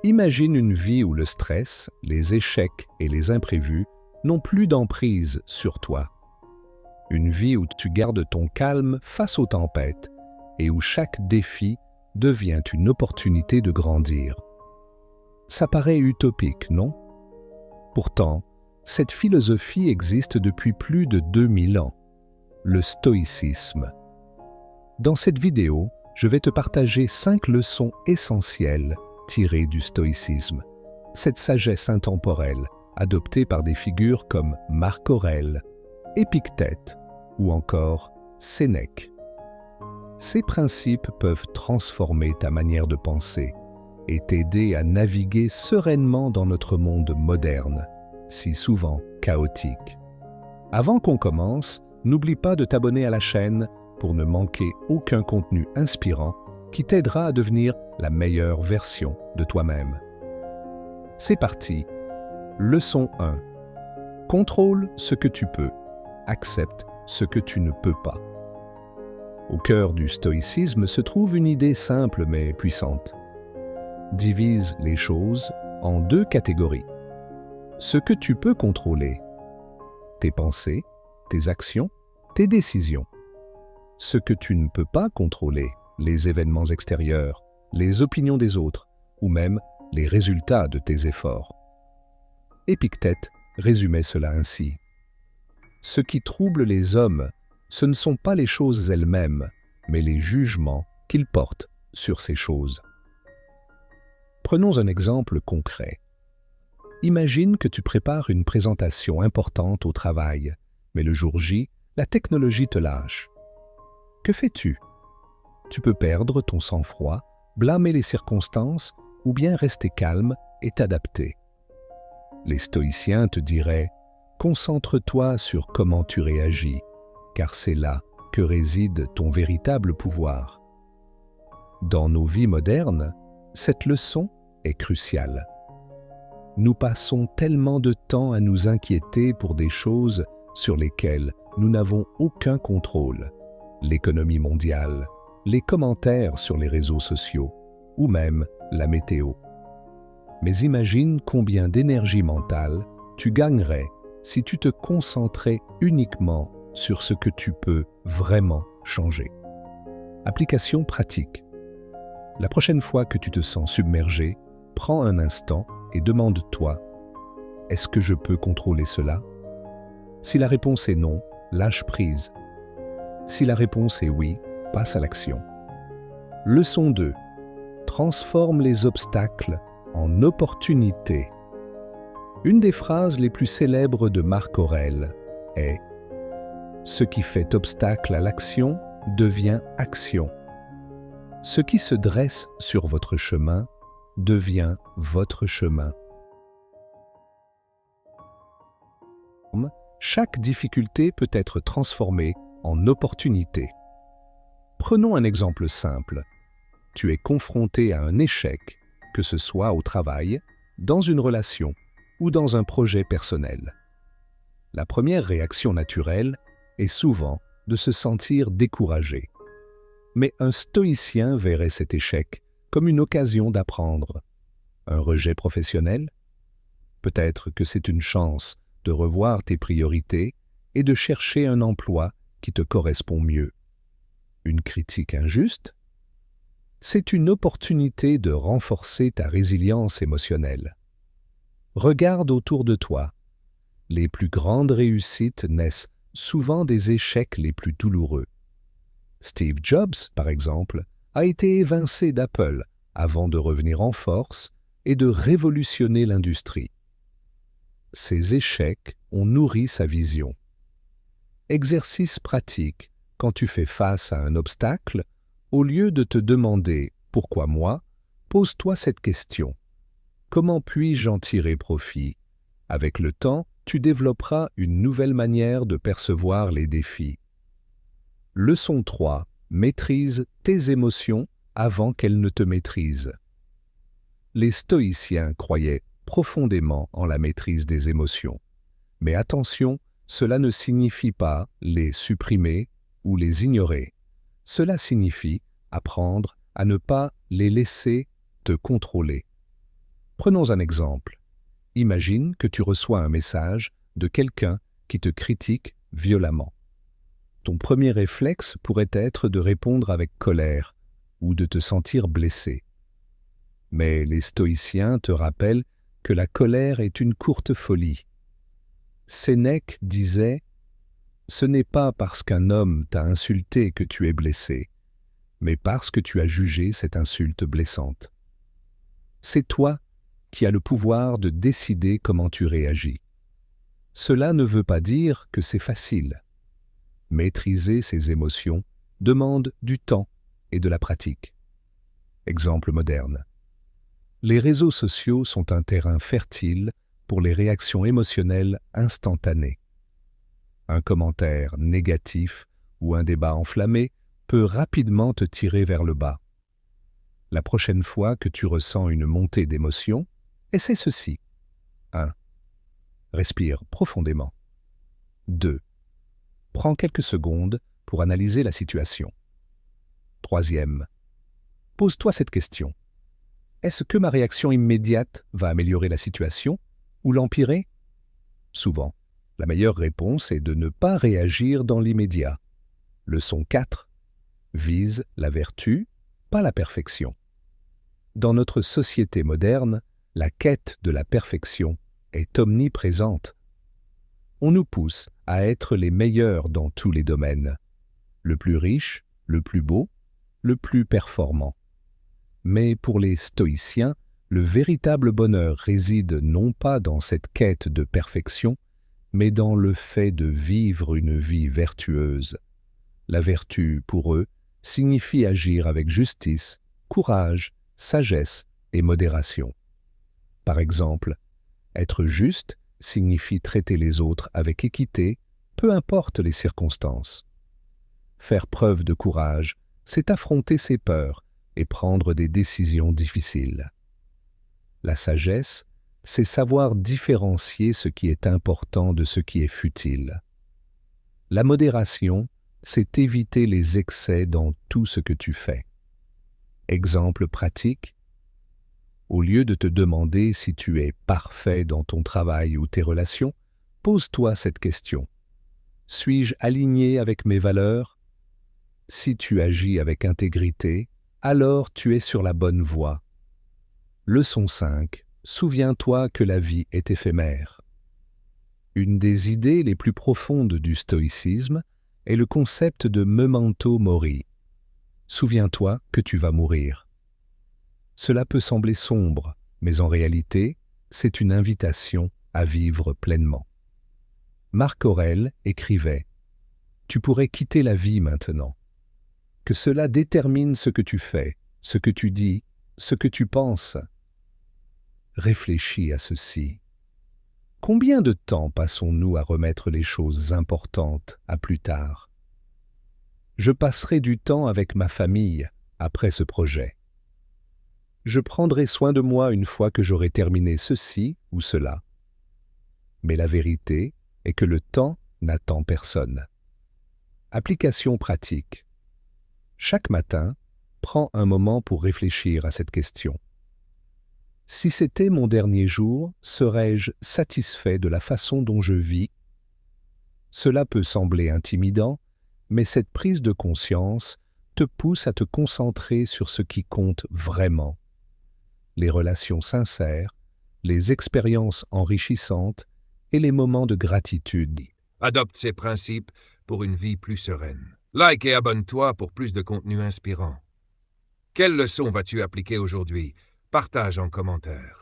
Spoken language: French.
Imagine une vie où le stress, les échecs et les imprévus n'ont plus d'emprise sur toi. Une vie où tu gardes ton calme face aux tempêtes et où chaque défi devient une opportunité de grandir. Ça paraît utopique, non? Pourtant, cette philosophie existe depuis plus de 2000 ans, le stoïcisme. Dans cette vidéo, je vais te partager 5 leçons essentielles tirées du stoïcisme, cette sagesse intemporelle adoptée par des figures comme Marc Aurèle, Épictète ou encore Sénèque. Ces principes peuvent transformer ta manière de penser et t'aider à naviguer sereinement dans notre monde moderne, si souvent chaotique. Avant qu'on commence, n'oublie pas de t'abonner à la chaîne pour ne manquer aucun contenu inspirant qui t'aidera à devenir la meilleure version de toi-même. C'est parti. Leçon 1. Contrôle ce que tu peux, accepte ce que tu ne peux pas. Au cœur du stoïcisme se trouve une idée simple mais puissante. Divise les choses en 2 catégories. Ce que tu peux contrôler, tes pensées, tes actions, tes décisions. Ce que tu ne peux pas contrôler, les événements extérieurs, les opinions des autres ou même les résultats de tes efforts. Épictète résumait cela ainsi. Ce qui trouble les hommes, ce ne sont pas les choses elles-mêmes, mais les jugements qu'ils portent sur ces choses. Prenons un exemple concret. Imagine que tu prépares une présentation importante au travail, mais le jour J, la technologie te lâche. Que fais-tu? Tu peux perdre ton sang-froid, blâmer les circonstances ou bien rester calme et t'adapter. Les stoïciens te diraient « Concentre-toi sur comment tu réagis, car c'est là que réside ton véritable pouvoir. » Dans nos vies modernes, cette leçon est cruciale. Nous passons tellement de temps à nous inquiéter pour des choses sur lesquelles nous n'avons aucun contrôle. L'économie mondiale, les commentaires sur les réseaux sociaux ou même la météo. Mais imagine combien d'énergie mentale tu gagnerais si tu te concentrais uniquement sur ce que tu peux vraiment changer. Application pratique. La prochaine fois que tu te sens submergé, prends un instant et demande-toi « Est-ce que je peux contrôler cela ?» Si la réponse est non, lâche prise. Si la réponse est oui, passe à l'action. Leçon 2. Transforme les obstacles en opportunités. Une des phrases les plus célèbres de Marc Aurèle est « Ce qui fait obstacle à l'action devient action. Ce qui se dresse sur votre chemin devient votre chemin. » Chaque difficulté peut être transformée en opportunité. Prenons un exemple simple. Tu es confronté à un échec, que ce soit au travail, dans une relation ou dans un projet personnel. La première réaction naturelle est souvent de se sentir découragé. Mais un stoïcien verrait cet échec comme une occasion d'apprendre. Un rejet professionnel? Peut-être que c'est une chance de revoir tes priorités et de chercher un emploi qui te correspond mieux. Une critique injuste? C'est une opportunité de renforcer ta résilience émotionnelle. Regarde autour de toi. Les plus grandes réussites naissent souvent des échecs les plus douloureux. Steve Jobs, par exemple, a été évincé d'Apple avant de revenir en force et de révolutionner l'industrie. Ces échecs ont nourri sa vision. Exercice pratique, quand tu fais face à un obstacle, au lieu de te demander « Pourquoi moi ?», pose-toi cette question. Comment puis-je en tirer profit? Avec le temps, tu développeras une nouvelle manière de percevoir les défis. Leçon 3. Maîtrise tes émotions avant qu'elles ne te maîtrisent. Les stoïciens croyaient profondément en la maîtrise des émotions. Mais attention, cela ne signifie pas les supprimer ou les ignorer. Cela signifie apprendre à ne pas les laisser te contrôler. Prenons un exemple. Imagine que tu reçois un message de quelqu'un qui te critique violemment. Ton premier réflexe pourrait être de répondre avec colère ou de te sentir blessé. Mais les stoïciens te rappellent que la colère est une courte folie. Sénèque disait « Ce n'est pas parce qu'un homme t'a insulté que tu es blessé, mais parce que tu as jugé cette insulte blessante. C'est toi qui as le pouvoir de décider comment tu réagis. Cela ne veut pas dire que c'est facile. Maîtriser ses émotions demande du temps et de la pratique. Exemple moderne. Les réseaux sociaux sont un terrain fertile pour les réactions émotionnelles instantanées. Un commentaire négatif ou un débat enflammé peut rapidement te tirer vers le bas. La prochaine fois que tu ressens une montée d'émotions, essaie ceci. 1. Respire profondément. 2. Prends quelques secondes pour analyser la situation. 3e. Pose-toi cette question. Est-ce que ma réaction immédiate va améliorer la situation ou l'empirer? Souvent, la meilleure réponse est de ne pas réagir dans l'immédiat. Leçon 4. Vise la vertu, pas la perfection. Dans notre société moderne, la quête de la perfection est omniprésente. On nous pousse à être les meilleurs dans tous les domaines, le plus riche, le plus beau, le plus performant. Mais pour les stoïciens, le véritable bonheur réside non pas dans cette quête de perfection, mais dans le fait de vivre une vie vertueuse. La vertu, pour eux, signifie agir avec justice, courage, sagesse et modération. Par exemple, être juste signifie traiter les autres avec équité, peu importe les circonstances. Faire preuve de courage, c'est affronter ses peurs et prendre des décisions difficiles. La sagesse, c'est savoir différencier ce qui est important de ce qui est futile. La modération, c'est éviter les excès dans tout ce que tu fais. Exemple pratique, au lieu de te demander si tu es parfait dans ton travail ou tes relations, pose-toi cette question. Suis-je aligné avec mes valeurs? Si tu agis avec intégrité, alors tu es sur la bonne voie. Leçon 5. Souviens-toi que la vie est éphémère. Une des idées les plus profondes du stoïcisme est le concept de memento mori. Souviens-toi que tu vas mourir. Cela peut sembler sombre, mais en réalité, c'est une invitation à vivre pleinement. Marc Aurèle écrivait « Tu pourrais quitter la vie maintenant. Que cela détermine ce que tu fais, ce que tu dis, ce que tu penses. » Réfléchis à ceci. Combien de temps passons-nous à remettre les choses importantes à plus tard? Je passerai du temps avec ma famille après ce projet. Je prendrai soin de moi une fois que j'aurai terminé ceci ou cela. Mais la vérité est que le temps n'attend personne. Application pratique. Chaque matin, prends un moment pour réfléchir à cette question. Si c'était mon dernier jour, serais-je satisfait de la façon dont je vis? Cela peut sembler intimidant, mais cette prise de conscience te pousse à te concentrer sur ce qui compte vraiment. Les relations sincères, les expériences enrichissantes et les moments de gratitude. Adopte ces principes pour une vie plus sereine. Like et abonne-toi pour plus de contenu inspirant. Quelle leçon vas-tu appliquer aujourd'hui? Partage en commentaire.